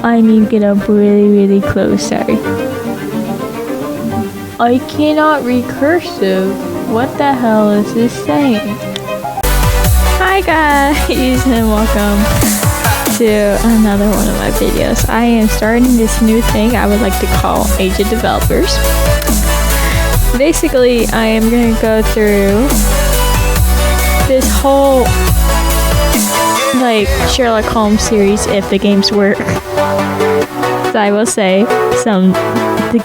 I need to get up really close, sorry. I cannot read cursive. What the hell is this saying? Hi guys, and welcome to another one of my videos. I am starting this new thing I would like to call Age of Developers. Basically, I am going to go through this whole Sherlock Holmes series if the games work. So I will say the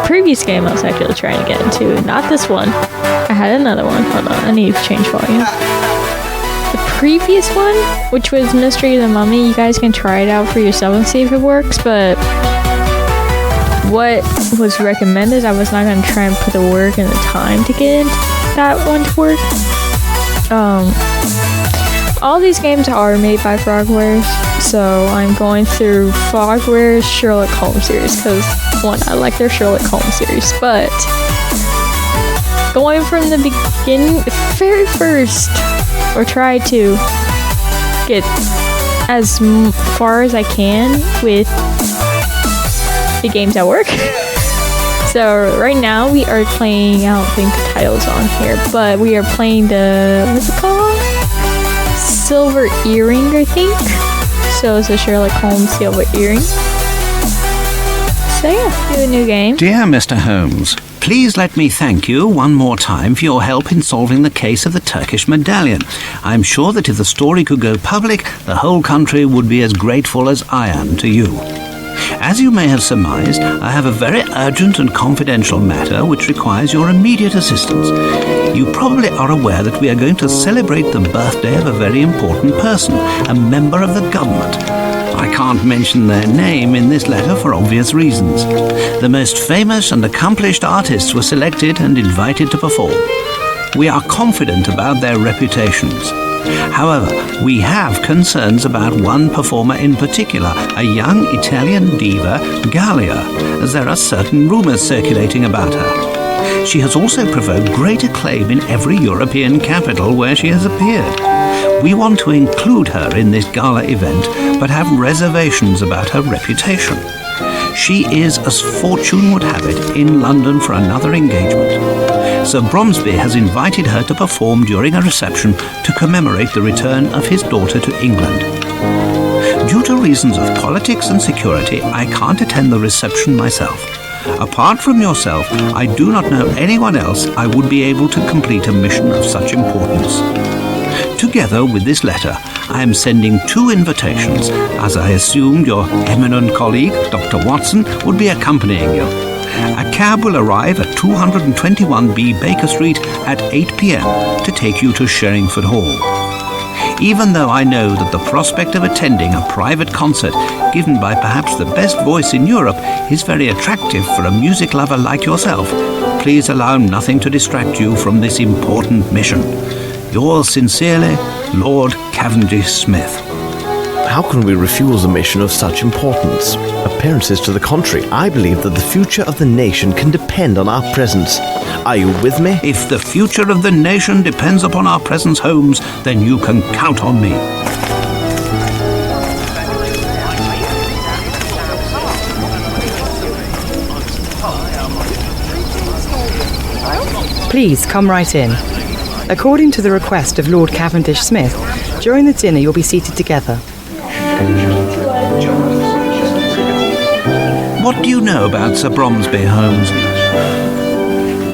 previous game I was actually trying to get into, not this one. I had another one. Hold on, I need to change volume. The previous one, which was Mystery of the Mummy, you guys can try it out for yourself and see if it works, but what was recommended, I was not going to try and put the work and the time to get that one to work. All these games are made by Frogwares, so I'm going through Frogwares Sherlock Holmes series, because one, I like their Sherlock Holmes series, but going from the beginning, the very first, or try to get as far as I can with the games that work. So right now we are playing, I don't think the title's on here, but we are playing the, what's it called? Silver Earring, I think. So it's a Sherlock Holmes Silver Earring. So yeah, do a new game. Dear Mr. Holmes, please let me thank you one more time for your help in solving the case of the Turkish medallion. I'm sure that if the story could go public, the whole country would be as grateful as I am to you. As you may have surmised, I have a very urgent and confidential matter which requires your immediate assistance. You probably are aware that we are going to celebrate the birthday of a very important person, a member of the government. I can't mention their name in this letter for obvious reasons. The most famous and accomplished artists were selected and invited to perform. We are confident about their reputations. However, we have concerns about one performer in particular, a young Italian diva, Gallia, as there are certain rumours circulating about her. She has also provoked great acclaim in every European capital where she has appeared. We want to include her in this gala event, but have reservations about her reputation. She is, as fortune would have it, in London for another engagement. Sir Bromsby has invited her to perform during a reception to commemorate the return of his daughter to England. Due to reasons of politics and security, I can't attend the reception myself. Apart from yourself, I do not know anyone else I would be able to complete a mission of such importance. Together with this letter, I am sending 2 invitations, as I assumed your eminent colleague, Dr. Watson, would be accompanying you. A cab will arrive at 221B Baker Street at 8 p.m. to take you to Sherringford Hall. Even though I know that the prospect of attending a private concert given by perhaps the best voice in Europe is very attractive for a music lover like yourself, please allow nothing to distract you from this important mission. Yours sincerely, Lord Cavendish Smith. How can we refuse a mission of such importance? Appearances to the contrary, I believe that the future of the nation can depend on our presence. Are you with me? If the future of the nation depends upon our presence, Holmes, then you can count on me. Please come right in. According to the request of Lord Cavendish Smith, during the dinner you'll be seated together. What do you know about Sir Bromsby, Holmes?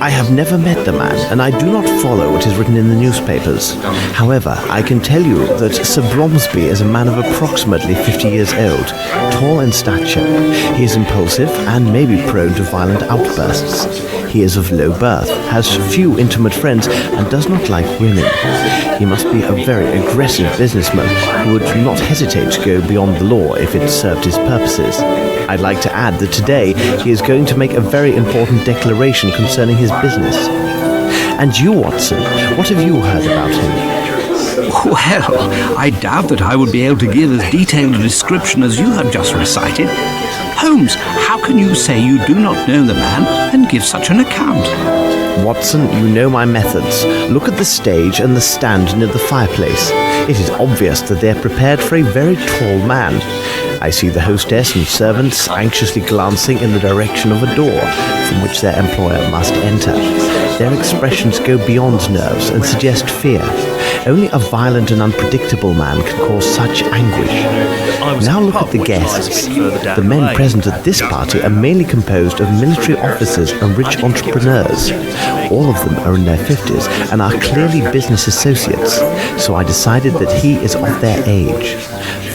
I have never met the man, and I do not follow what is written in the newspapers. However, I can tell you that Sir Bromsby is a man of approximately 50 years old, tall in stature. He is impulsive and may be prone to violent outbursts. He is of low birth, has few intimate friends, and does not like women. He must be a very aggressive businessman who would not hesitate to go beyond the law if it served his purposes. I'd like to add that today he is going to make a very important declaration concerning his business. And you, Watson, what have you heard about him? Well, I doubt that I would be able to give as detailed a description as you have just recited. Holmes, how can you say you do not know the man and give such an account? Watson, you know my methods. Look at the stage and the stand near the fireplace. It is obvious that they are prepared for a very tall man. I see the hostess and servants anxiously glancing in the direction of a door from which their employer must enter. Their expressions go beyond nerves and suggest fear. Only a violent and unpredictable man can cause such anguish. Now look at the guests. The men present at this party are mainly composed of military officers and rich entrepreneurs. All of them are in their 50s and are clearly business associates, so I decided that he is of their age.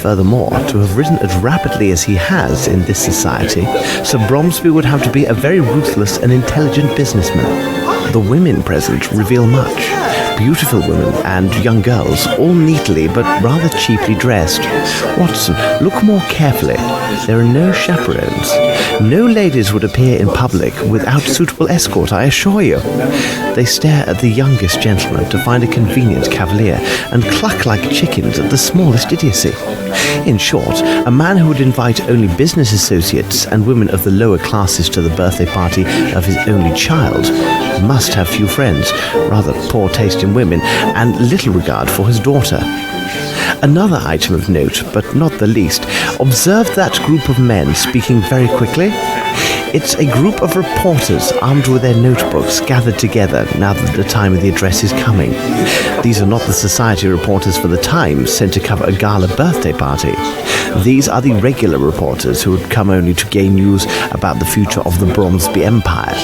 Furthermore, to have risen as rapidly as he has in this society, Sir Bromsby would have to be a very ruthless and intelligent businessman. The women present reveal much. Beautiful women and young girls, all neatly but rather cheaply dressed. Watson, look more carefully. There are no chaperones. No ladies would appear in public without suitable escort, I assure you. They stare at the youngest gentleman to find a convenient cavalier and cluck like chickens at the smallest idiocy. In short, a man who would invite only business associates and women of the lower classes to the birthday party of his only child must have few friends, rather poor taste in women, and little regard for his daughter. Another item of note, but not the least, observe that group of men speaking very quickly. It's a group of reporters armed with their notebooks gathered together now that the time of the address is coming. These are not the society reporters for the Times sent to cover a gala birthday party. These are the regular reporters who had come only to gain news about the future of the Bromsby Empire.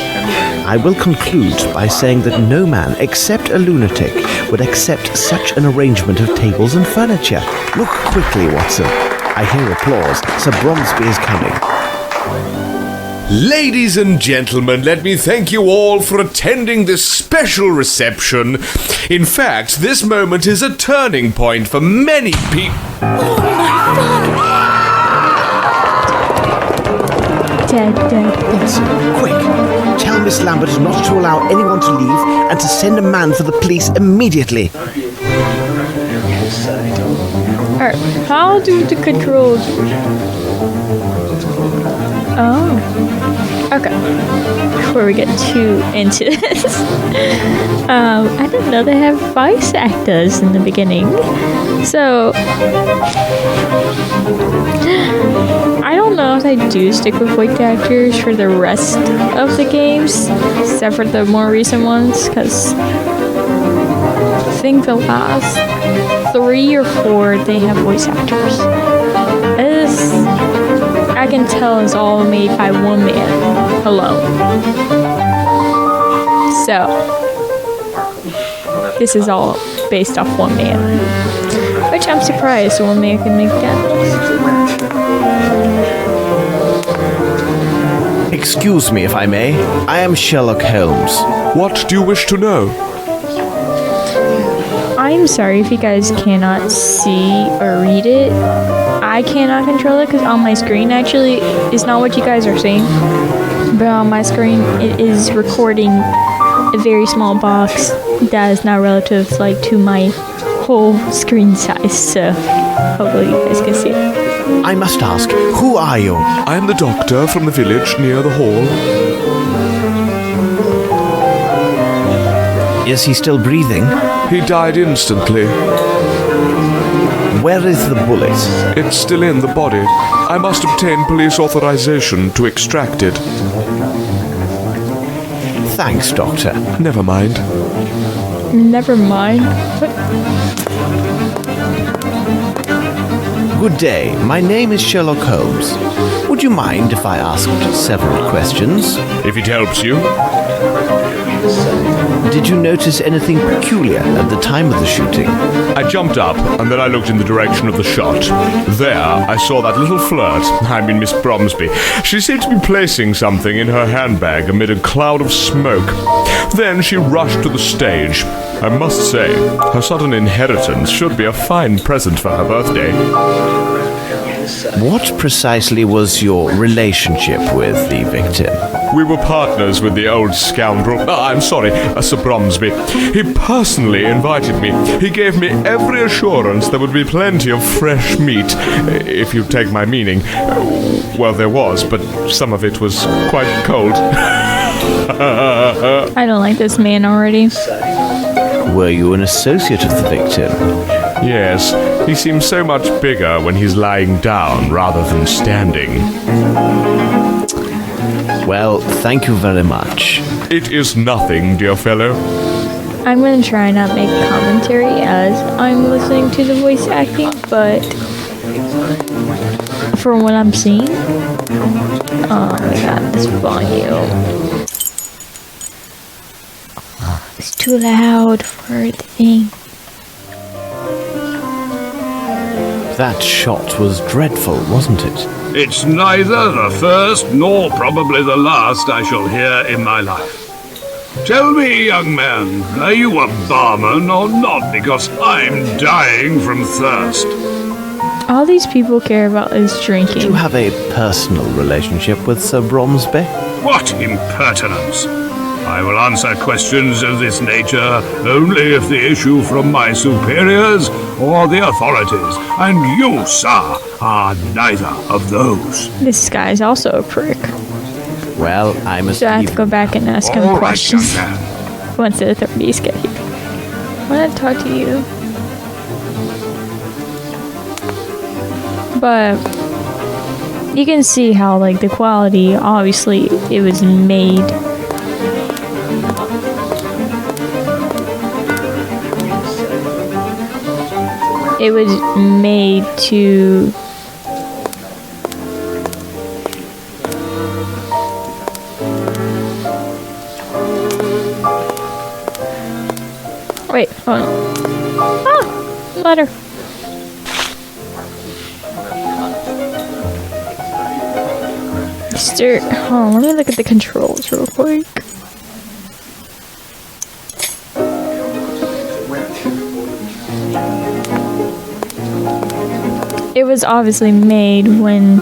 I will conclude by saying that no man, except a lunatic, would accept such an arrangement of tables and furniture. Look quickly, Watson. I hear applause. Sir Bromsby is coming. Ladies and gentlemen, let me thank you all for attending this special reception. In fact, this moment is a turning point for many people. Dead. Watson, quick. Tell Miss Lambert not to allow anyone to leave and to send a man for the police immediately. Alright, how do the controls... Oh. Okay. Before we get too into this. I didn't know they have voice actors in the beginning. So... I don't know if I do stick with voice actors for the rest of the games, except for the more recent ones, because I think the last 3 or 4 they have voice actors. This, I can tell, is all made by one man alone. So, this is all based off one man, which I'm surprised one man can make that. Excuse me, if I may. I am Sherlock Holmes. What do you wish to know? I'm sorry if you guys cannot see or read it. I cannot control it because on my screen actually is not what you guys are seeing. But on my screen it is recording a very small box that is not relative to my whole screen size. So hopefully you guys can see it. I must ask, who are you? I am the doctor from the village near the hall. Is he still breathing? He died instantly. Where is the bullet? It's still in the body. I must obtain police authorization to extract it. Thanks, Doctor. Never mind. Never mind. Good day. My name is Sherlock Holmes. Would you mind if I asked several questions? If it helps you. Did you notice anything peculiar at the time of the shooting? I jumped up, and then I looked in the direction of the shot. There, I saw that little flirt, Miss Bromsby. She seemed to be placing something in her handbag amid a cloud of smoke. Then she rushed to the stage. I must say, her sudden inheritance should be a fine present for her birthday. What precisely was your relationship with the victim? We were partners with the old scoundrel. I'm sorry, Sir Bromsby. He personally invited me. He gave me every assurance there would be plenty of fresh meat, if you take my meaning. Well, there was, but some of it was quite cold. I don't like this man already. Were you an associate of the victim? Yes, he seems so much bigger when he's lying down rather than standing. Well, thank you very much. It is nothing, dear fellow. I'm gonna try not make commentary as I'm listening to the voice acting, but from what I'm seeing, oh my god, this volume. It's too loud for the thing. That shot was dreadful, wasn't it? It's neither the first nor probably the last I shall hear in my life. Tell me, young man, are you a barman or not? Because I'm dying from thirst. All these people care about is Do drinking. you have a personal relationship with Sir Bromsby? What impertinence! I will answer questions of this nature only if they issue from my superiors or the authorities, and you, sir, are neither of those. This guy's also a prick. Well, I must So I have leave. to go back and ask him All right, questions young man. once the authorities get here. I want to talk to you. But you can see how, like, the quality, obviously, it was made. It was made to wait, hold on. Ah, letter. Hold on, let me look at the controls real quick. It was obviously made when...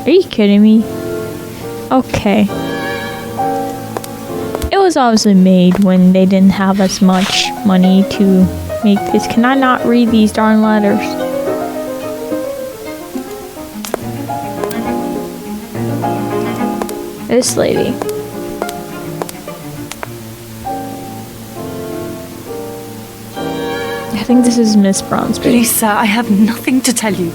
Are you kidding me? Okay. It was obviously made when they didn't have as much money to make this. Can I not read these darn letters? This lady. I think this is Miss Bronsby. Please, sir, I have nothing to tell you.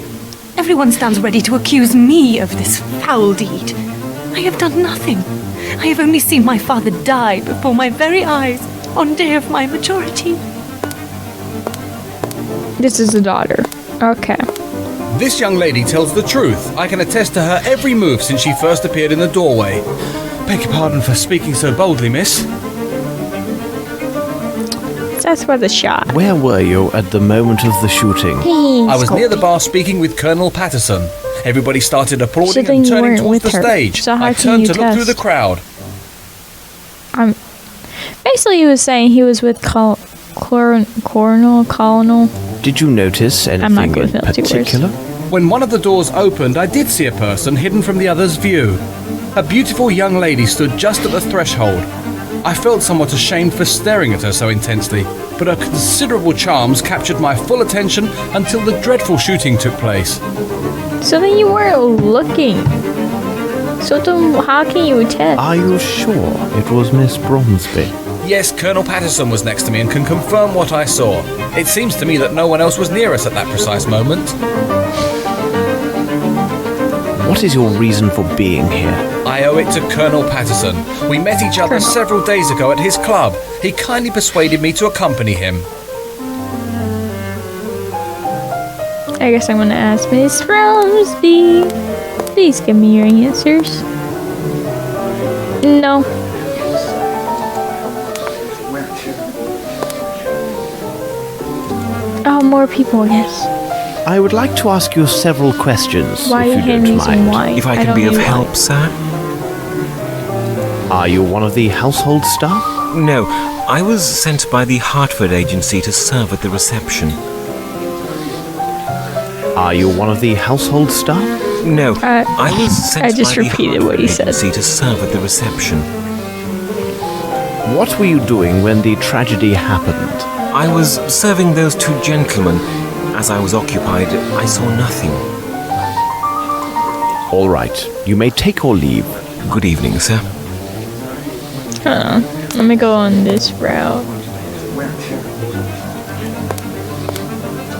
Everyone stands ready to accuse me of this foul deed. I have done nothing. I have only seen my father die before my very eyes on day of my majority. This is the daughter. Okay. This young lady tells the truth. I can attest to her every move since she first appeared in the doorway. Beg your pardon for speaking so boldly, miss. That's where the shot. Where were you at the moment of the shooting? I was near the bar speaking with Colonel Patterson. Everybody started applauding then and you turning weren't towards with the her. stage. So how I can turned you to look through the test? crowd. Basically, he was saying he was with Colonel. Did you notice not anything good in with multiverse. particular? When one of the doors opened, I did see a person hidden from the other's view. A beautiful young lady stood just at the threshold. I felt somewhat ashamed for staring at her so intensely, but her considerable charms captured my full attention until the dreadful shooting took place. So then you weren't looking. So then how can you test? Are you sure it was Miss Bromsby? Yes, Colonel Patterson was next to me and can confirm what I saw. It seems to me that no one else was near us at that precise moment. What is your reason for being here? I owe it to Colonel Patterson. We met each other several days ago at his club. He kindly persuaded me to accompany him. I guess I'm gonna ask Miss Bromsby. Please give me your answers. No. Oh, more people, yes. I would like to ask you several questions, Why if you hand me don't some mind. wine? If I don't can be of need help, wine. sir? Are you one of the household staff? No, I was sent by the Hartford agency to serve at the reception. Are you one of the household staff? No, I was sent I just by the repeated what Hartford he said. agency to serve at the reception. What were you doing when the tragedy happened? I was serving those two gentlemen. As I was occupied, I saw nothing. All right, you may take or leave. Good evening, sir. Let me go on this route.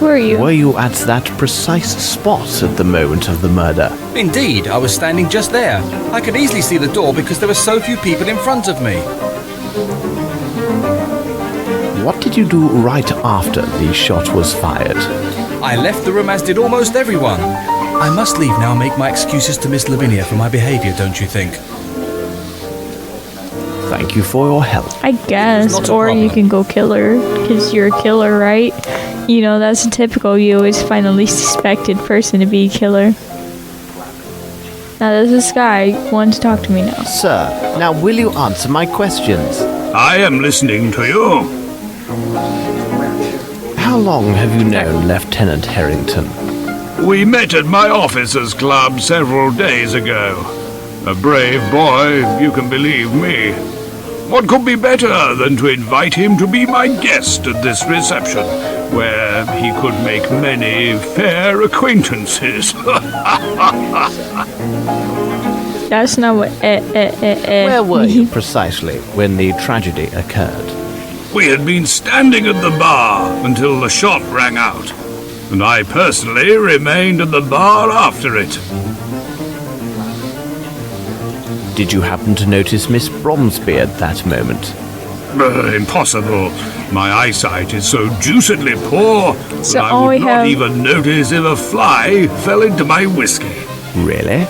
Were you? Were you at that precise spot at the moment of the murder? Indeed, I was standing just there. I could easily see the door because there were so few people in front of me. What did you do right after the shot was fired? I left the room as did almost everyone. I must leave now and make my excuses to Miss Lavinia for my behaviour, don't you think? Thank you for your help. I guess. Or you can go kill her, because you're a killer, right? You know, that's typical. You always find the least suspected person to be a killer. Now, there's this guy who wants to talk to me now. Sir, now will you answer my questions? I am listening to you. How long have you known Lieutenant Harrington? We met at my officers' club several days ago. A brave boy, you can believe me. What could be better than to invite him to be my guest at this reception, where he could make many fair acquaintances? That's not what Where were you precisely when the tragedy occurred? We had been standing at the bar until the shot rang out, and I personally remained at the bar after it. Did you happen to notice Miss Bromsby at that moment? Impossible. My eyesight is so deucedly poor that I would not even notice if a fly fell into my whiskey. Really?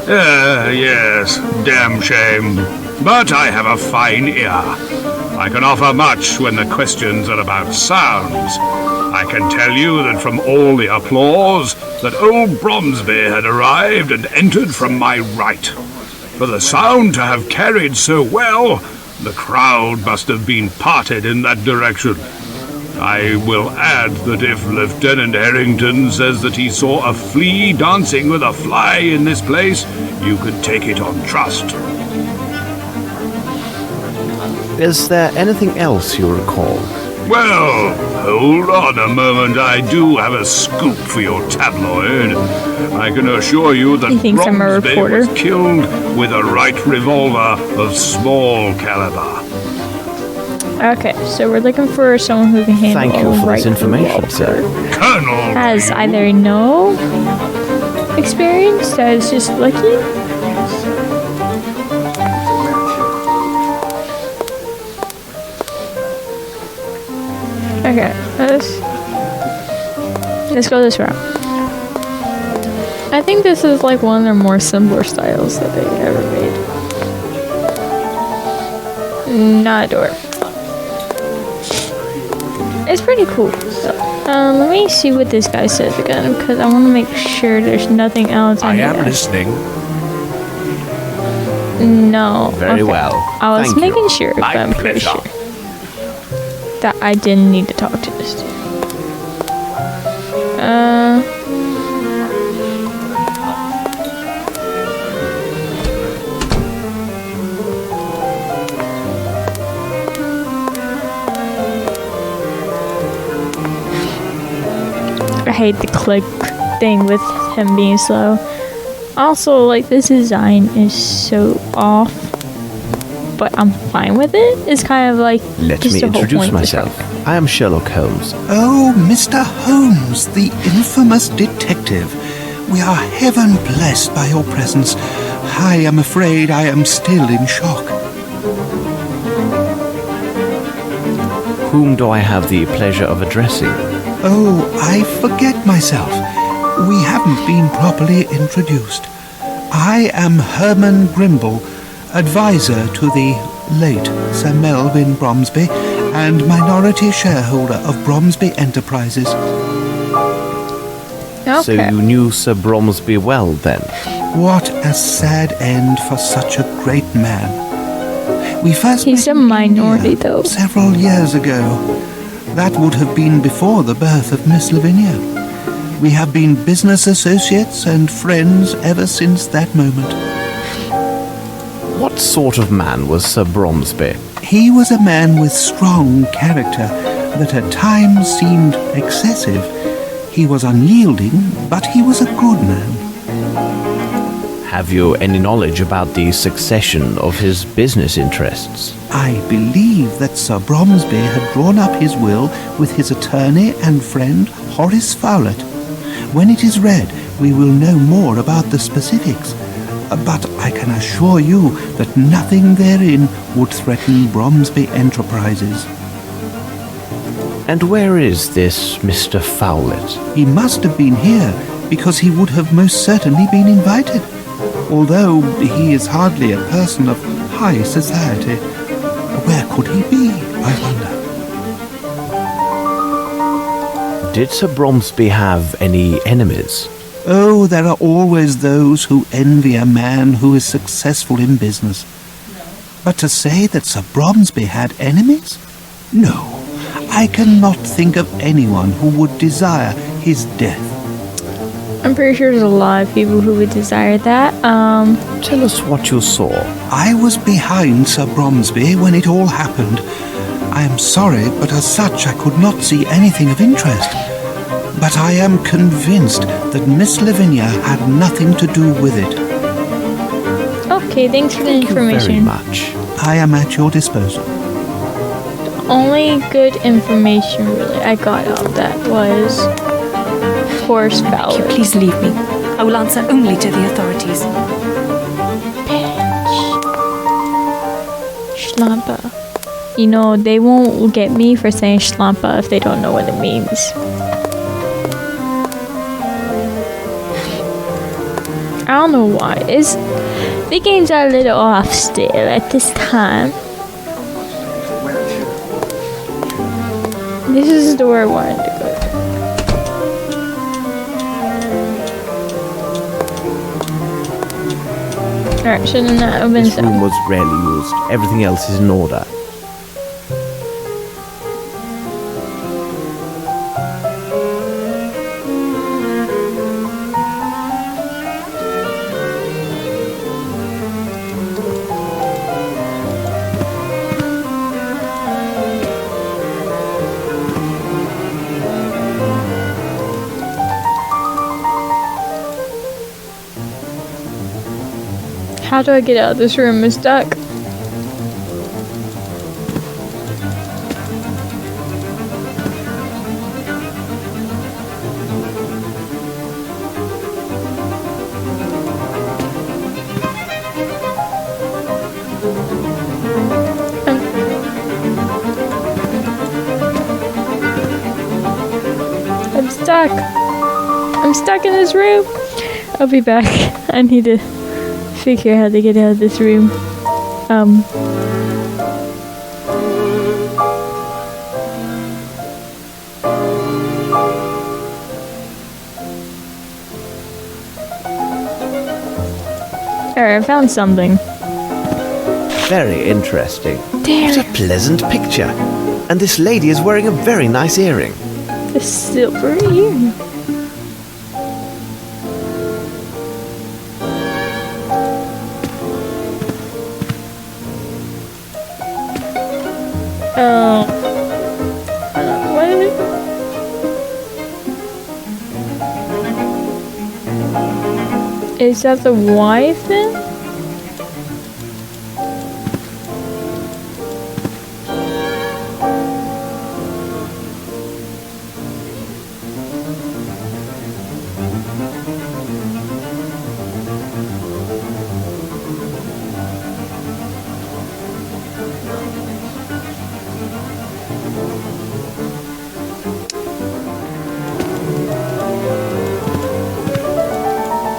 Yes, damn shame. But I have a fine ear. I can offer much when the questions are about sounds. I can tell you that from all the applause, that old Bromsby had arrived and entered from my right. For the sound to have carried so well, the crowd must have been parted in that direction. I will add that if Lieutenant Harrington says that he saw a flea dancing with a fly in this place, you can take it on trust. Is there anything else you recall? Well, hold on a moment. I do have a scoop for your tabloid. I can assure you that Bromsby was killed with a right revolver of small caliber. Okay, so we're looking for someone who can handle Thank you for this information, sir. Colonel has either no experience, that is just lucky. Okay, let's go this route. I think this is like one of their more simpler styles that they ever made. Not a door. It's pretty cool. So, let me see what this guy says again, because I want to make sure there's nothing else. I am listening. No. Very well. I was Thank making you. sure, but My I'm pretty pleasure. sure that I didn't need to talk to this dude. I hate the click thing with him being slow. Also, like, this design is so off, but I'm fine with it. It's kind of like Let just me the whole introduce point myself. I am Sherlock Holmes. Oh, Mr. Holmes, the infamous detective. We are heaven blessed by your presence. I am afraid I am still in shock. Whom do I have the pleasure of addressing? Oh, I forget myself. We haven't been properly introduced. I am Herman Grimble, advisor to the late Sir Melvyn Bromsby and minority shareholder of Bromsby Enterprises. Okay. So you knew Sir Bromsby well, then? What a sad end for such a great man. We first He's a minority, though. several years ago. That would have been before the birth of Miss Lavinia. We have been business associates and friends ever since that moment. What sort of man was Sir Bromsby? He was a man with strong character that at times seemed excessive. He was unyielding, but he was a good man. Have you any knowledge about the succession of his business interests? I believe that Sir Bromsby had drawn up his will with his attorney and friend Horace Fowlett. When it is read, we will know more about the specifics. But I can assure you that nothing therein would threaten Bromsby Enterprises. And where is this Mr. Fowlett? He must have been here, because he would have most certainly been invited. Although he is hardly a person of high society. Where could he be, I wonder? Did Sir Bromsby have any enemies? Oh, there are always those who envy a man who is successful in business. But to say that Sir Bromsby had enemies? No, I cannot think of anyone who would desire his death. I'm pretty sure there's a lot of people who would desire that. Tell us what you saw. I was behind Sir Bromsby when it all happened. I am sorry, but as such I could not see anything of interest. But I am convinced that Miss Lavinia had nothing to do with it. Okay, thanks for the Thank you very information. much. I am at your disposal. The only good information really I got out of that was Horace Can you Fowler. please leave me? I will answer only to the authorities. Schlampa. You know, they won't get me for saying schlampa if they don't know what it means. I don't know why. The game's a little off still at this time. This is the door I wanted to go. Alright, so then that opens This room was rarely used. Everything else is in order. How do I get out of this room? I'm stuck. I'm stuck. I'm stuck in this room. I'll be back. I need to figure out how to get out of this room. Alright, I found something. Very interesting. Damn What a pleasant picture. And this lady is wearing a very nice earring. the silver earring. What is it? Is that the wife then?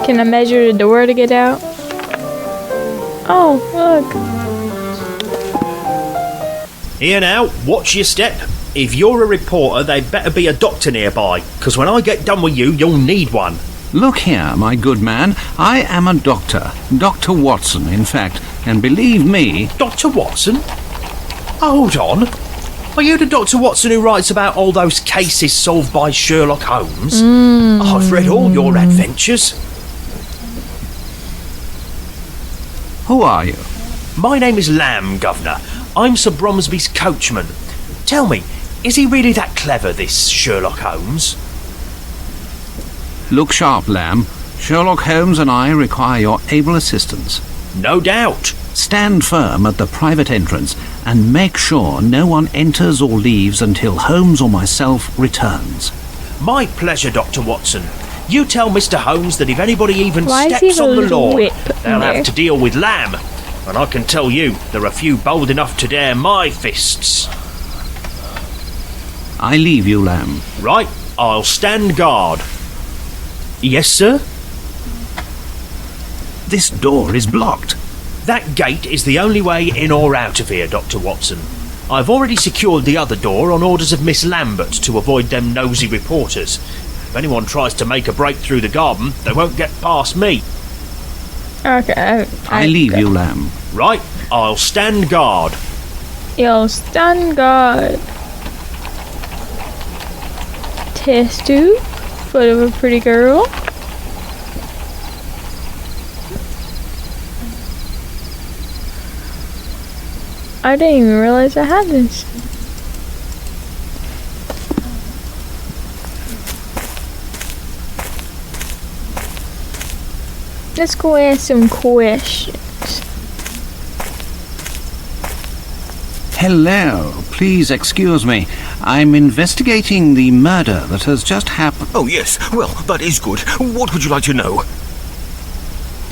Can I measure the door to get out? Oh, look. Here now, watch your step. If you're a reporter, there'd better be a doctor nearby, because when I get done with you, you'll need one. Look here, my good man, I am a doctor. Dr. Watson, in fact, and believe me... Dr. Watson? Hold on. Are you the Dr. Watson who writes about all those cases solved by Sherlock Holmes? I've read all your adventures. Who are you? My name is Lamb, Governor. I'm Sir Bromsby's coachman. Tell me, is he really that clever, this Sherlock Holmes? Look sharp, Lamb. Sherlock Holmes and I require your able assistance. No doubt. Stand firm at the private entrance and make sure no one enters or leaves until Holmes or myself returns. My pleasure, Dr. Watson. You tell Mr. Holmes that if anybody even Why is steps he on the little lawn, whip they'll there? have to deal with Lamb. And I can tell you, there are few bold enough to dare my fists. I leave you, Lamb. Right, I'll stand guard. Yes, sir? This door is blocked. That gate is the only way in or out of here, Dr. Watson. I've already secured the other door on orders of Miss Lambert to avoid them nosy reporters. If anyone tries to make a break through the garden, they won't get past me. Okay, I leave you, Lamb. Right, I'll stand guard. You'll stand guard. Test tube. Foot of a pretty girl. I didn't even realize I had this. Let's go ask some questions. Hello. Please excuse me. I'm investigating the murder that has just happened. Oh, yes. Well, that is good. What would you like to know?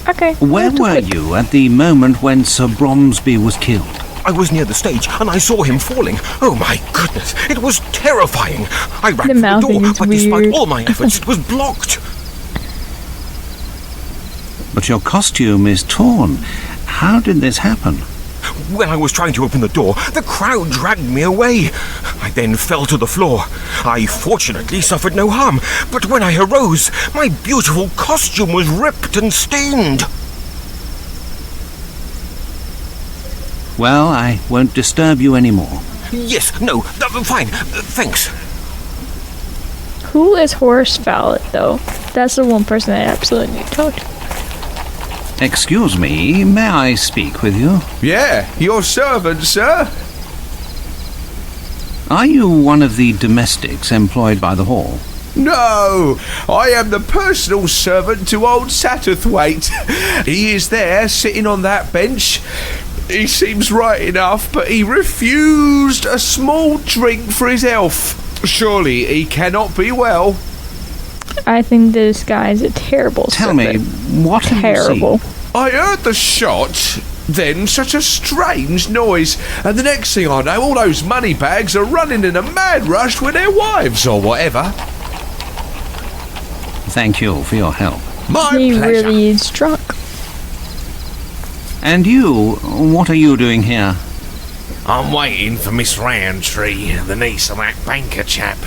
Okay. Where were you at the moment when Sir Bromsby was killed? I was near the stage and I saw him falling. Oh my goodness, it was terrifying. I ran for the door, but despite all my efforts, it was blocked. But your costume is torn. How did this happen? When I was trying to open the door, the crowd dragged me away. I then fell to the floor. I fortunately suffered no harm, but when I arose, my beautiful costume was ripped and stained. Well, I won't disturb you anymore. Yes, no, fine, thanks. Who is Horace Fowlett, though? That's the one person I absolutely need to talk to. Excuse me, may I speak with you? Yeah, your servant, sir. Are you one of the domestics employed by the hall? No, I am the personal servant to old Satterthwaite. He is there, sitting on that bench. He seems right enough, but he refused a small drink for his health. Surely he cannot be well. I think this guy is a terrible Tell me, servant. what have Terrible. you seen? I heard the shot, then such a strange noise, and the next thing I know, all those money bags are running in a mad rush with their wives or whatever. Thank you for your help. My He pleasure. really is drunk. And you, what are you doing here? I'm waiting for Miss Roundtree, the niece of that banker chap.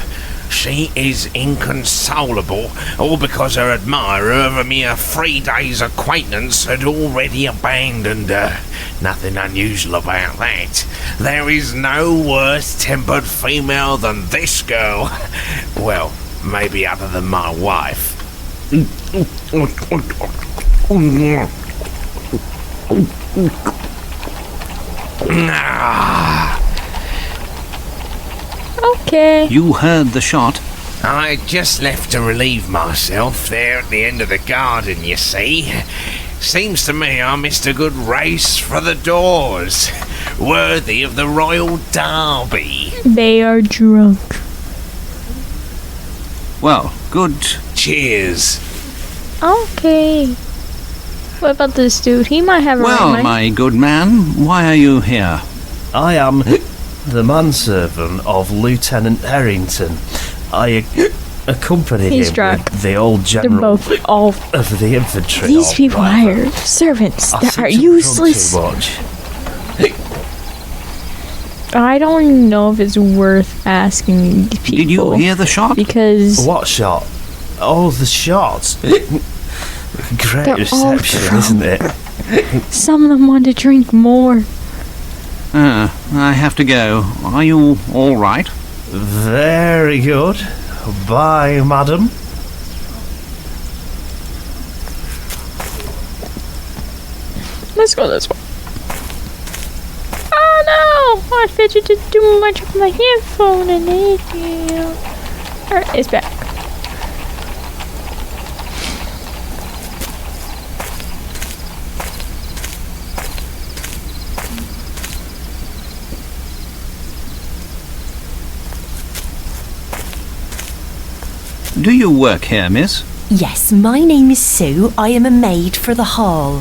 She is inconsolable, all because her admirer of a mere 3 days' acquaintance had already abandoned her. Nothing unusual about that. There is no worse-tempered female than this girl. Well, maybe other than my wife. Okay. You heard the shot. I just left to relieve myself there at the end of the garden, you see. Seems to me I missed a good race for the doors. Worthy of the Royal Derby. They are drunk. Well, good. Cheers. Okay. What about this dude? He might have a Well, right mind. my good man, why are you here? I am the manservant of Lieutenant Harrington. I accompany He's him drunk. with the old They're general both all. of the infantry. These or people rather. hire servants I that seem are to have drunk useless. Too much. I don't even know if it's worth asking these people. Did you hear the shot? Because What shot? Oh, the shots. Great They're all reception, drunk. isn't it? some of them want to drink more. I have to go. Are you all right? Very good. Bye, madam. Let's go this way. Oh no! I fidgeted too much with my headphone and it. Alright, it's back. Do you work here, miss? Yes, my name is Sue. I am a maid for the hall.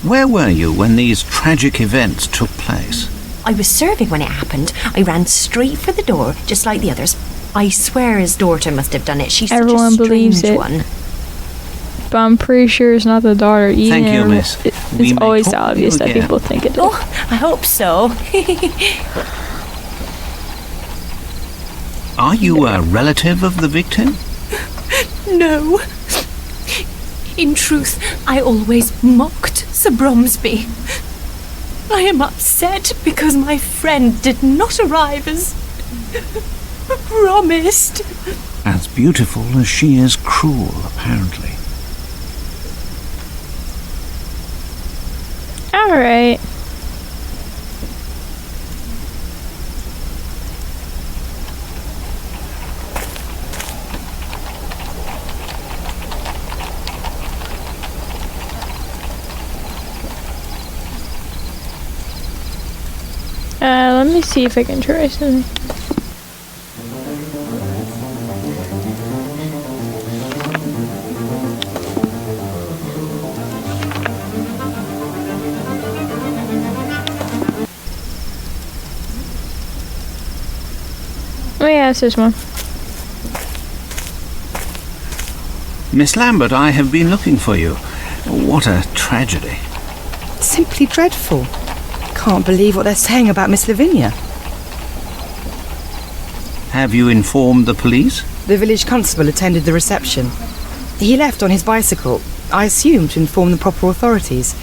Where were you when these tragic events took place? I was serving when it happened. I ran straight for the door, just like the others. I swear his daughter must have done it. She's Everyone such a believes strange it. one. But I'm pretty sure it's not the daughter either. Thank you, miss. We It's may always call obvious you that again. people think it is. Oh, I hope so. Are you a relative of the victim? No. In truth, I always mocked Sir Bromsby. I am upset because my friend did not arrive as promised. As beautiful as she is cruel, apparently. Alright. Let me see if I can try something. Oh yeah, it's this one. Miss Lambert, I have been looking for you. What a tragedy. Simply dreadful. Can't believe what they're saying about Miss Lavinia. Have you informed the police? The village constable attended the reception. He left on his bicycle, I assume to inform the proper authorities.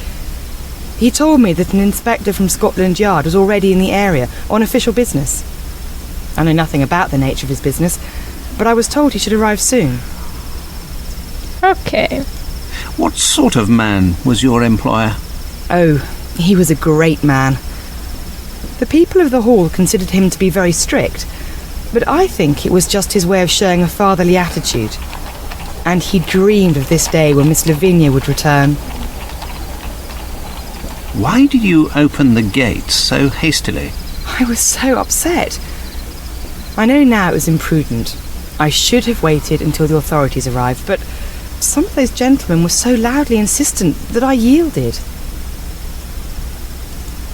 He told me that an inspector from Scotland Yard was already in the area on official business. I know nothing about the nature of his business, but I was told he should arrive soon. Okay. What sort of man was your employer? Oh, he was a great man. The people of the hall considered him to be very strict, but I think it was just his way of showing a fatherly attitude. And he dreamed of this day when Miss Lavinia would return. Why did you open the gates so hastily? I was so upset. I know now it was imprudent. I should have waited until the authorities arrived, but some of those gentlemen were so loudly insistent that I yielded.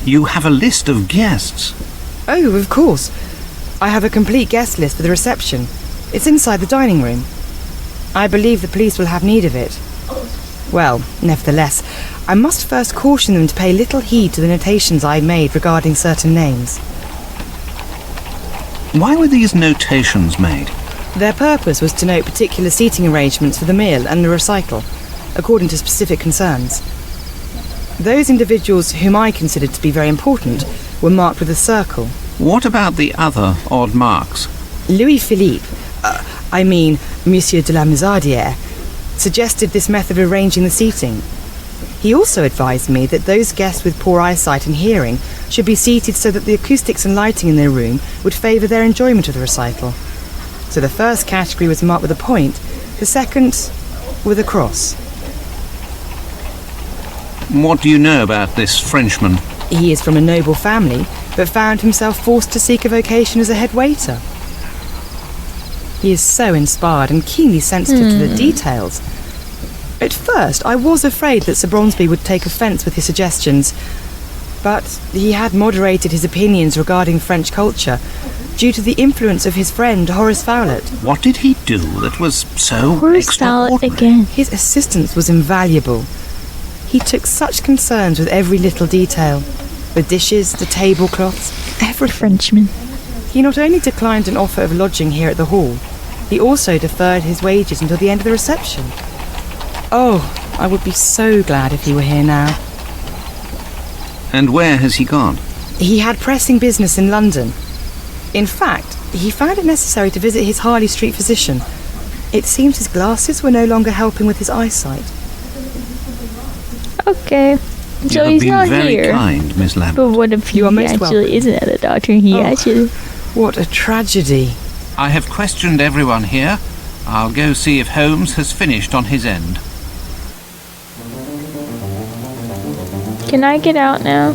You have a list of guests. Oh, of course. I have a complete guest list for the reception. It's inside the dining room. I believe the police will have need of it. Well, nevertheless, I must first caution them to pay little heed to the notations I made regarding certain names. Why were these notations made? Their purpose was to note particular seating arrangements for the meal and the recital, according to specific concerns. Those individuals whom I considered to be very important were marked with a circle. What about the other odd marks? Louis-Philippe, Monsieur de la Mizardière, suggested this method of arranging the seating. He also advised me that those guests with poor eyesight and hearing should be seated so that the acoustics and lighting in their room would favour their enjoyment of the recital. So the first category was marked with a point, the second with a cross. What do you know about this Frenchman? He is from a noble family, but found himself forced to seek a vocation as a head waiter. He is so inspired and keenly sensitive to the details. At first, I was afraid that Sir Bromsby would take offence with his suggestions, but he had moderated his opinions regarding French culture due to the influence of his friend Horace Fowlett. What did he do that was so Horace Fowlett extraordinary? again. His assistance was invaluable. He took such concerns with every little detail. The dishes, the tablecloths, everything. Frenchman. He not only declined an offer of lodging here at the hall, he also deferred his wages until the end of the reception. Oh, I would be so glad if he were here now. And where has he gone? He had pressing business in London. In fact, he found it necessary to visit his Harley Street physician. It seems his glasses were no longer helping with his eyesight. Okay. You So have he's been not very here. kind, Miss Lambert. But what if he You are most actually welcome. isn't at the doctor and he Oh. actually... What a tragedy. I have questioned everyone here. I'll go see if Holmes has finished on his end. Can I get out now?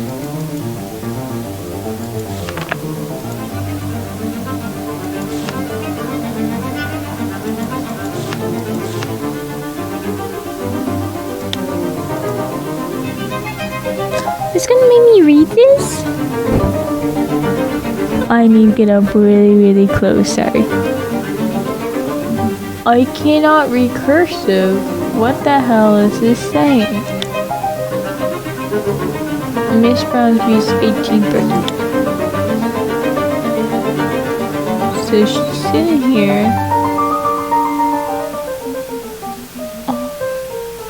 It's gonna make me read this? I need to get up really, really close, sorry. I cannot read cursive. What the hell is this saying? Miss Brownsby's 18%. So she's sitting here. Oh,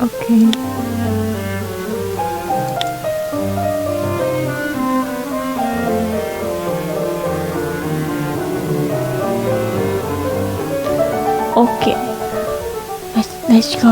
okay. Okay. Let's go.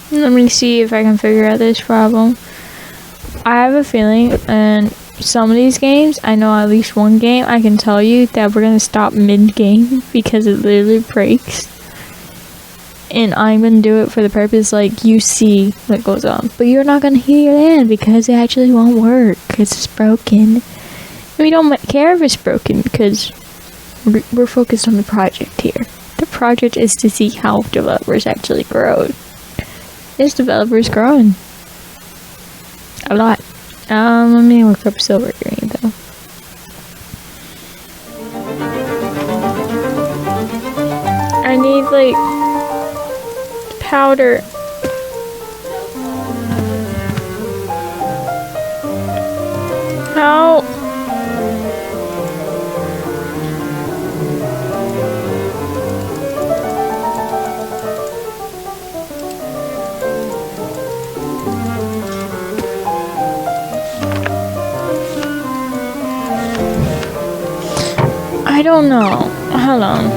Let me see if I can figure out this problem. I have a feeling, and some of these games, I know at least one game, I can tell you that we're gonna stop mid-game because it literally breaks. And I'm gonna do it for the purpose, like, you see what goes on. But you're not gonna hear it in because it actually won't work because it's broken. And we don't care if it's broken because we're focused on the project here. The project is to see how developers actually grow. This developer's growing a lot. Let me look up silver green though. I need like powder. How? I don't know. Hold on.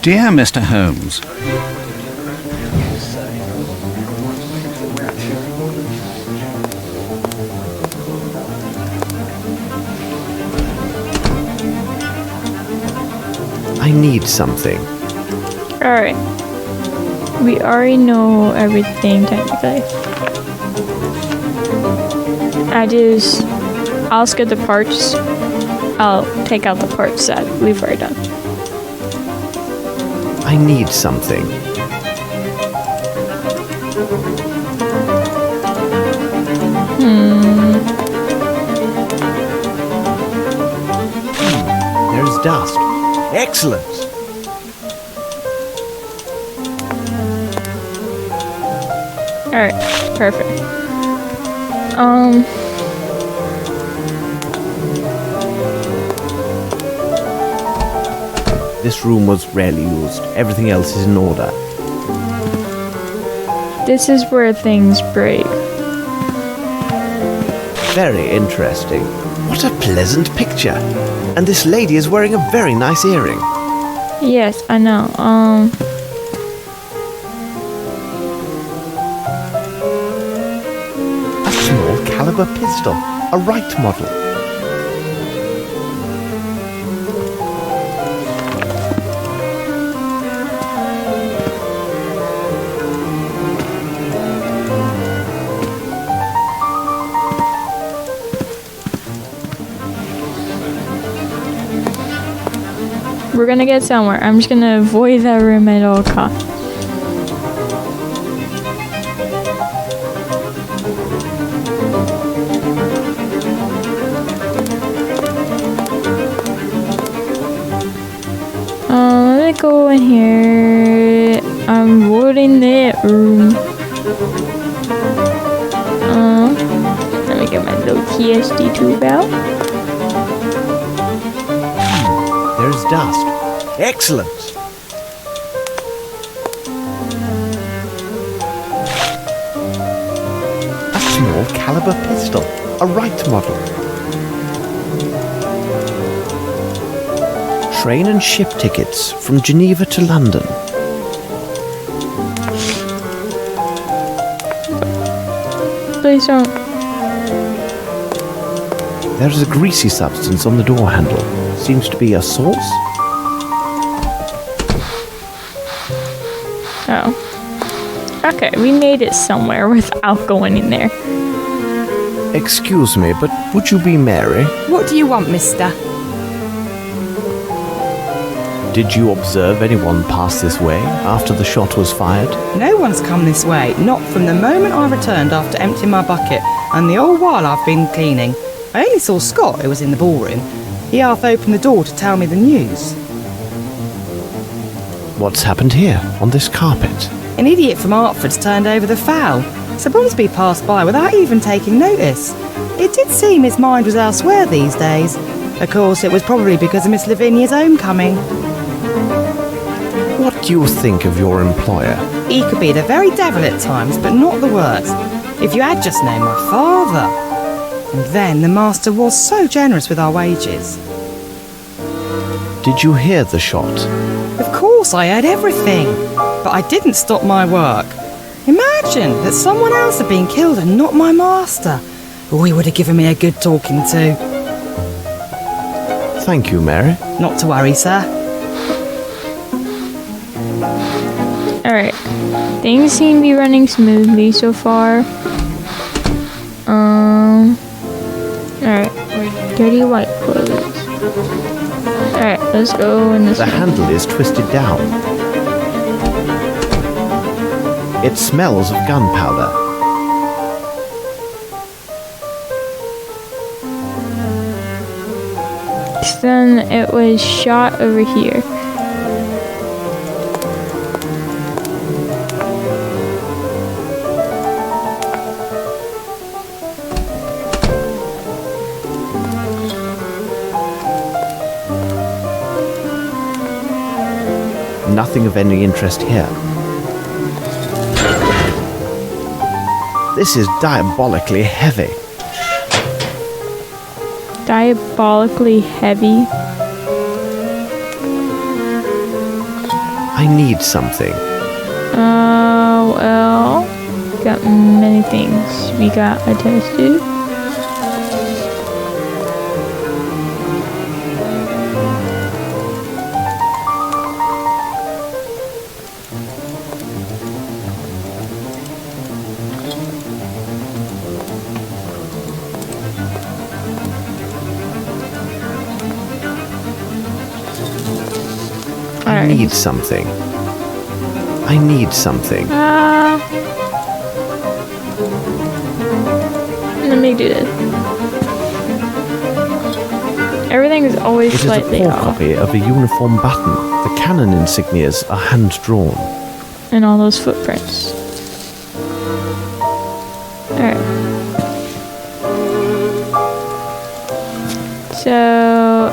Dear Mr. Holmes, I need something. Alright. We already know everything technically. I'll skip the parts. I'll take out the parts that we've already done. I need something. There's dust. Excellent. Alright, perfect. This room was rarely used. Everything else is in order. This is where things break. Very interesting. What a pleasant picture. And this lady is wearing a very nice earring. Yes, I know. A small caliber pistol. A Wright model. We're gonna get somewhere. I'm just gonna avoid that room at all costs. Let me go in here. I'm avoiding that room. Let me get my little TSD tube out. There's dust. Excellent. A small caliber pistol. A Wright model. train and ship tickets from Geneva to London. Please don't. There is a greasy substance on the door handle. Seems to be a sauce? Oh. Okay, we made it somewhere without going in there. Excuse me, but would you be Mary? What do you want, mister? Did you observe anyone pass this way after the shot was fired? No one's come this way, not from the moment I returned after emptying my bucket, and the whole while I've been cleaning. I only saw Scott, who was in the ballroom. He half opened the door to tell me the news. What's happened here, on this carpet? An idiot from Hertford's turned over the fowl. Sir Bromsby passed by without even taking notice. It did seem his mind was elsewhere these days. Of course, it was probably because of Miss Lavinia's homecoming. What do you think of your employer? He could be the very devil at times, but not the worst. If you had just known my father. And then the master was so generous with our wages. Did you hear the shot? Of course, I heard everything. But I didn't stop my work. Imagine that someone else had been killed and not my master. Oh, he would have given me a good talking to. Thank you, Mary. Not to worry, sir. Alright. Things seem to be running smoothly so far. Alright. Dirty white clothes. Alright, let's go in this The way. handle is twisted down. It smells of gunpowder. Then it was shot over here. Nothing of any interest here. This is diabolically heavy. Diabolically heavy. I need something. Well, we got many things. We got a test tube. I need something. I need something. Let me do this. Everything is always It is a slightly poor off. copy of a uniform button. The cannon insignias are hand-drawn. And all those footprints. Alright. So,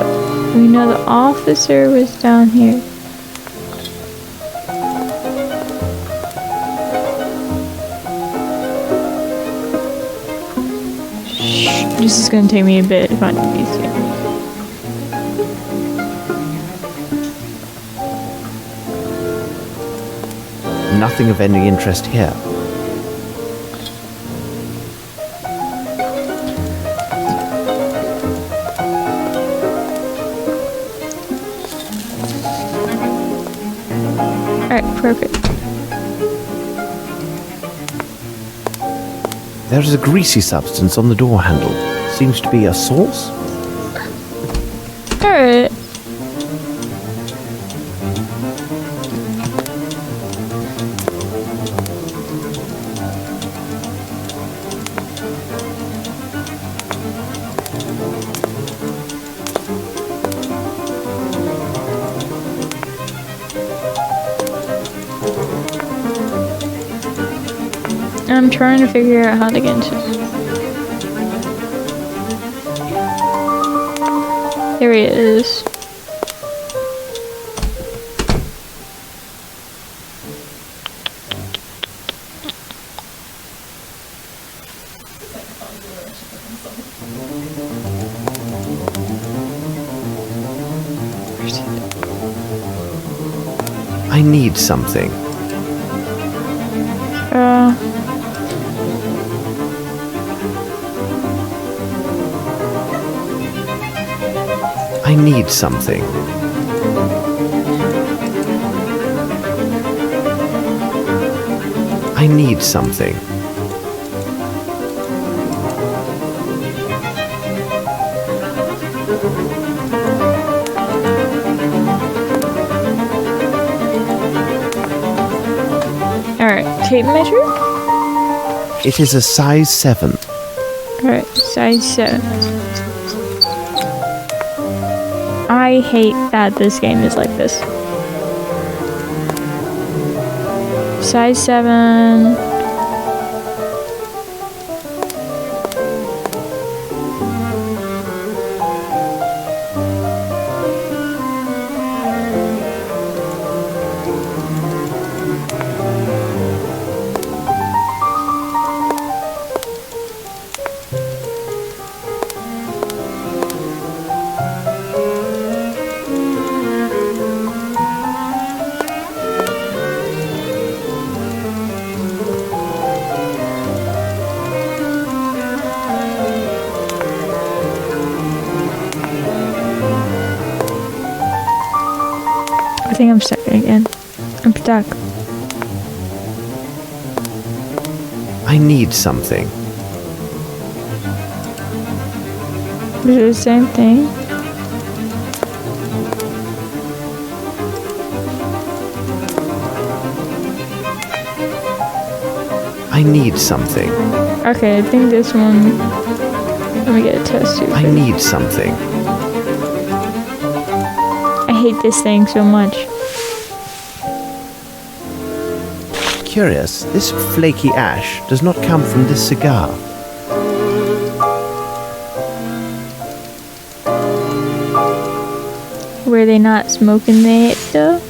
we know the officer was down here. This is going to take me a bit to find these here. Nothing of any interest here. Alright, perfect. There is a greasy substance on the door handle. Seems to be a sauce? Alright. I'm trying to figure out how to get into this. Here he is. Where's he? I need something. I need something. I need something. Alright, tape measure? It is a size 7. Alright, size 7. I hate that this game is like this. Size 7. I think I'm stuck again. I'm stuck. I need something. Is it the same thing? I need something. Okay, I think this one. Let me get a test tube. I need something. I hate this thing so much. Curious, this flaky ash does not come from this cigar. Were they not smoking it though?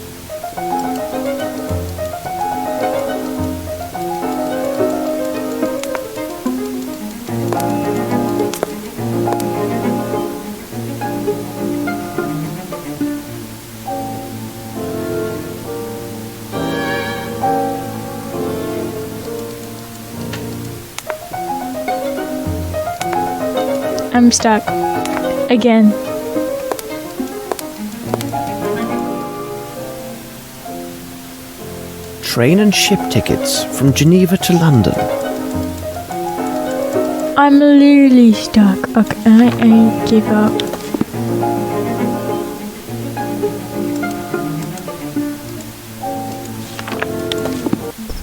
I'm stuck. Again. Train and ship tickets from Geneva to London. I'm literally stuck. Okay, I give up.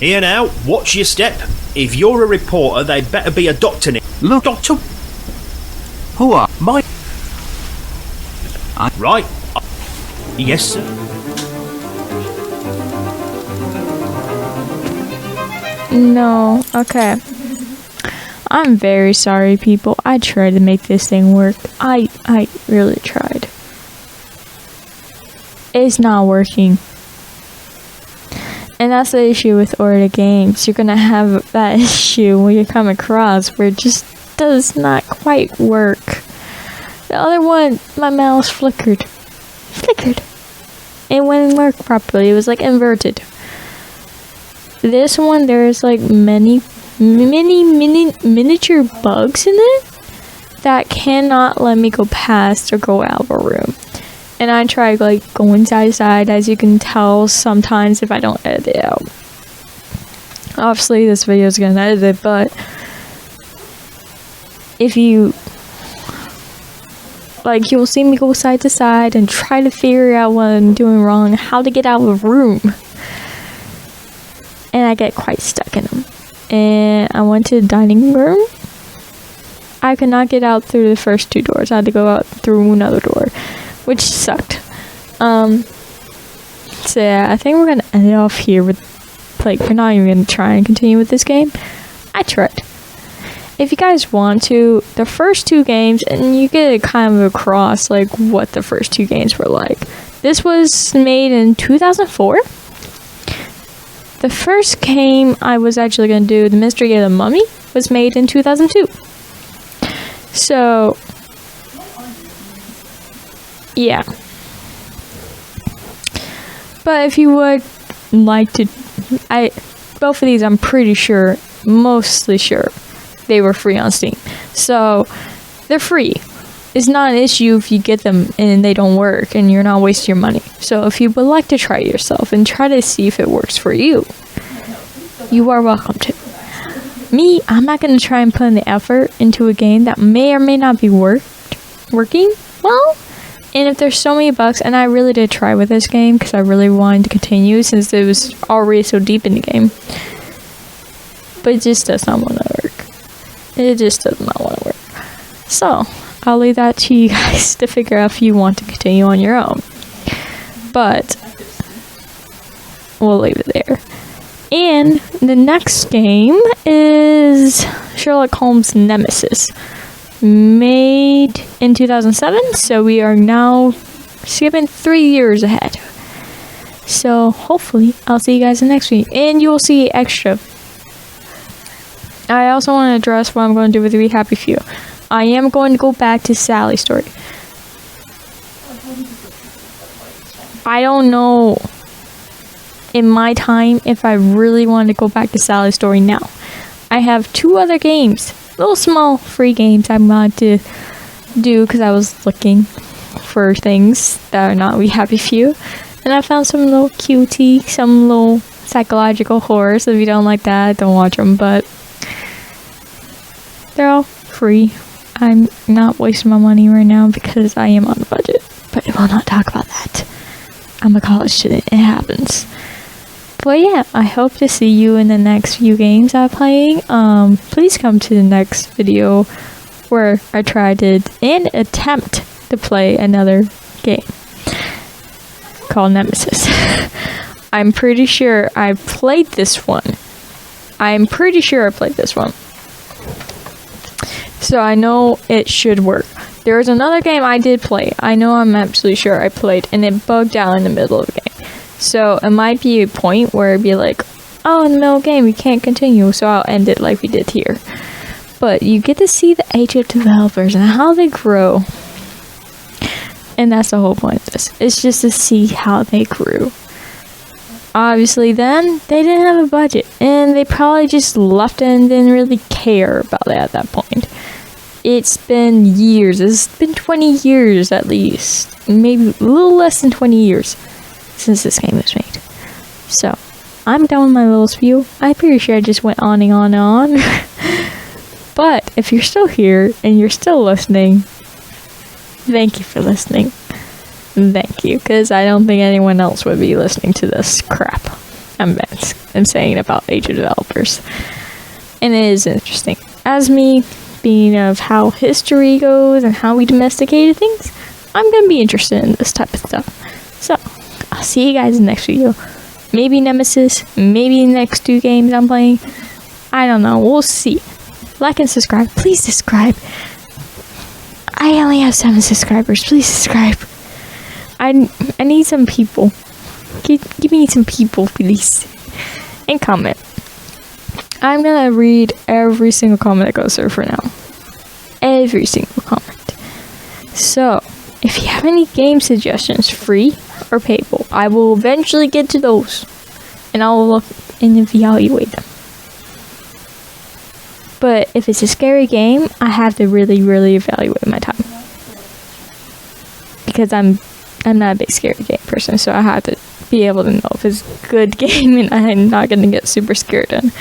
Here now, watch your step. If you're a reporter, they'd better be a doctor. Look. Doctor? Who are? My... Right. Yes, sir. No. Okay. I'm very sorry, people. I tried to make this thing work. I really tried. It's not working. And that's the issue with Order games. You're gonna have that issue when you come across where it just does not quite work. The other one, my mouse flickered. It wouldn't work properly. It was like inverted. This one, there's like many miniature bugs in it that cannot let me go past or go out of a room. And I tried like going side to side, as you can tell sometimes if I don't edit it out. Obviously this video is gonna edit it, but if you like, you'll see me go side to side and try to figure out what I'm doing wrong, how to get out of a room. And I get quite stuck in them. And I went to the dining room. I could not get out through the first two doors. I had to go out through another door, which sucked. So yeah, I think we're gonna end it off here with, like, we're not even gonna try and continue with this game. I tried. If you guys want to, the first two games, and you get kind of across like what the first two games were like. This was made in 2004. The first game I was actually going to do, The Mystery of the Mummy, was made in 2002. So, yeah. But if you would like to, both of these I'm pretty sure, mostly sure, they were free on Steam. So they're free. It's not an issue if you get them and they don't work and you're not wasting your money. So if you would like to try it yourself and try to see if it works for you, you are welcome to. Me, I'm not going to try and put in the effort into a game that may or may not be working well. And if there's so many bugs, and I really did try with this game because I really wanted to continue since it was already so deep in the game. But it just does not want to work. It just does not want to work. So, I'll leave that to you guys to figure out if you want to continue on your own. But, we'll leave it there. And the next game is Sherlock Holmes Nemesis. Made in 2007, so we are now skipping 3 years ahead. So hopefully I'll see you guys in the next week, and you will see extra. I also want to address what I'm going to do with We Happy Few. I am going to go back to Sally's story. I don't know in my time if I really want to go back to Sally's story now. I have 2 other games, little small free games I want to do because I was looking for things that are not We Happy Few, and I found some little cutie, some little psychological horror. So if you don't like that, don't watch them, but they're all free. I'm not wasting my money right now because I am on a budget, but I will not talk about that. I'm a college student, it happens. But yeah, I hope to see you in the next few games I'm playing. Please come to the next video where I tried and attempt to play another game called Nemesis. I'm pretty sure I played this one. So I know it should work. There was another game I did play. I'm absolutely sure I played, and it bugged out in the middle of the game. So it might be a point where it'd be like, oh, in the middle of the game, we can't continue, so I'll end it like we did here. But you get to see the age of developers and how they grow. And that's the whole point of this. It's just to see how they grew. Obviously then, they didn't have a budget. And they probably just left it and didn't really care about it at that point. It's been years. It's been 20 years at least. Maybe a little less than 20 years since this game was made. So, I'm done with my little spiel. I'm pretty sure I just went on and on and on. But, if you're still here, and you're still listening, thank you for listening. Thank you, because I don't think anyone else would be listening to this crap I'm saying about age of developers. And it is interesting. As me, being of how history goes and how we domesticated things, I'm going to be interested in this type of stuff. So, I'll see you guys in the next video. Maybe Nemesis, maybe the next 2 games I'm playing. I don't know, we'll see. Like and subscribe. Please subscribe. I only have 7 subscribers. Please subscribe. I need some people. Give me some people, please. And comment. I'm gonna read every single comment that goes through for now. Every single comment. So, if you have any game suggestions, free or payable, I will eventually get to those. And I'll look and evaluate them. But if it's a scary game, I have to really, really evaluate my time. Because I'm not a big scary game person, so I have to be able to know if it's a good game and I'm not gonna get super scared. And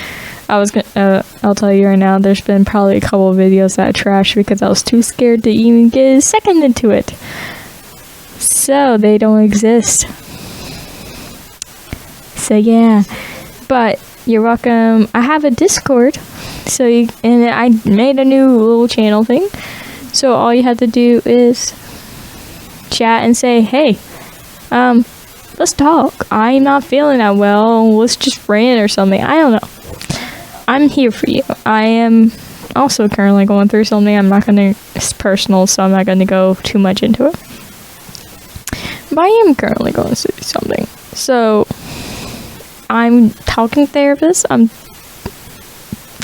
I'll tell you right now, there's been probably a couple of videos that I trashed because I was too scared to even get a second into it. So they don't exist. So yeah, but you're welcome. I have a Discord, and I made a new little channel thing. So all you have to do is chat and say, hey, let's talk. I'm not feeling that well. Let's just rant or something. I don't know. I'm here for you. I am also currently going through something. It's personal, so I'm not going to go too much into it. But I am currently going through something. So, I'm talking to therapists. I'm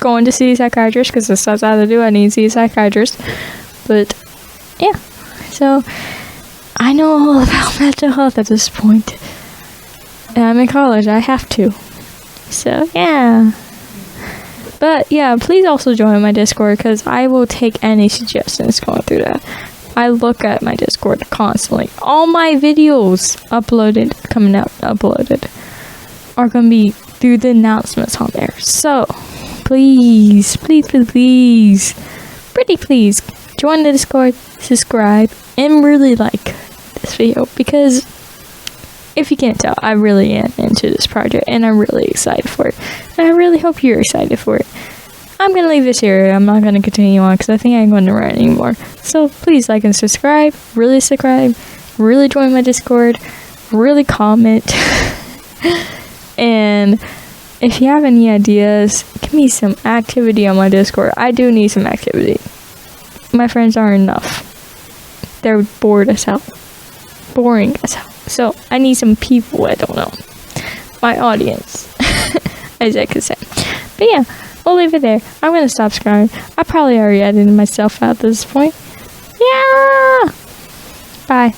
going to see a psychiatrist because this stuff I have to do. I need to see a psychiatrist. But, yeah. So, I know all about mental health at this point. I'm in college. I have to. So, yeah. But, yeah, please also join my Discord, because I will take any suggestions going through that. I look at my Discord constantly. All my videos coming out uploaded, are going to be through the announcements on there. So, please, pretty please, join the Discord, subscribe, and really like this video, because if you can't tell, I really am into this project, and I'm really excited for it, and I really hope you're excited for it. I'm going to leave this here. I'm not going to continue on, because I think I ain't going to run anymore. So please like and subscribe, really join my Discord, really comment, and if you have any ideas, give me some activity on my Discord. I do need some activity. My friends aren't enough. They're boring as hell. So I need some people. I don't know. My audience, as I could say. But yeah, we'll leave it there. I'm gonna stop scrolling. I probably already edited myself out at this point. Yeah. Bye.